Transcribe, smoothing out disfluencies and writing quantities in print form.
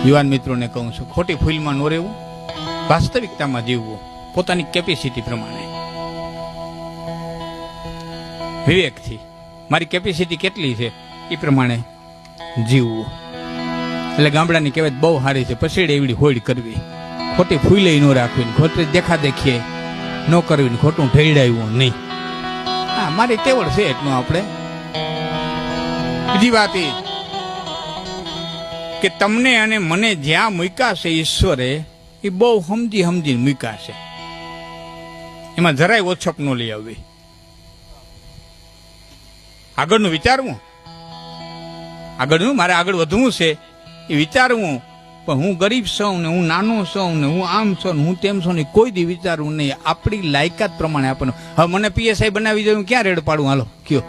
યુવાન મિત્રોને કહું છું, ખોટી ફૂલમાં ન રહેવું, વાસ્તવિકતામાં જીવવું, પોતાની કેપેસિટી પ્રમાણે, વિવેકથી મારી કેપેસિટી કેટલી છે એ પ્રમાણે જીવવું. એટલે ગામડાની કહેવત બહુ સારી છે, પછીડે એવડી હોડ કરવી, ખોટી ફૂલે ન રાખવી, ખોટી દેખા દેખીએ ન કરવી, ખોટું ઢેડાયું નહીં. હા, મારી તેવડ છે એટલું. આપણે બીજી વાત એ કે તમને અને મને જ્યાં મૂક્યા છે ઈશ્વરે, એ બહુ સમજીને મૂક્યા છે. એમાં જરાય ઓછપ ન લઈ આવવી. આગળનું વિચારવું, આગળનું મારે આગળ વધવું છે એ વિચારવું, પણ હું ગરીબ છું ને હું નાનો છું ને હું આમ છું ને હું તેમ છું ને કોઈ દી વિચારવું નહીં. આપણી લાયકાત પ્રમાણે આપણને. હવે મને પીએસઆઈ બનાવી દઉં, ક્યાં રેડ પાડું? હાલો કયો,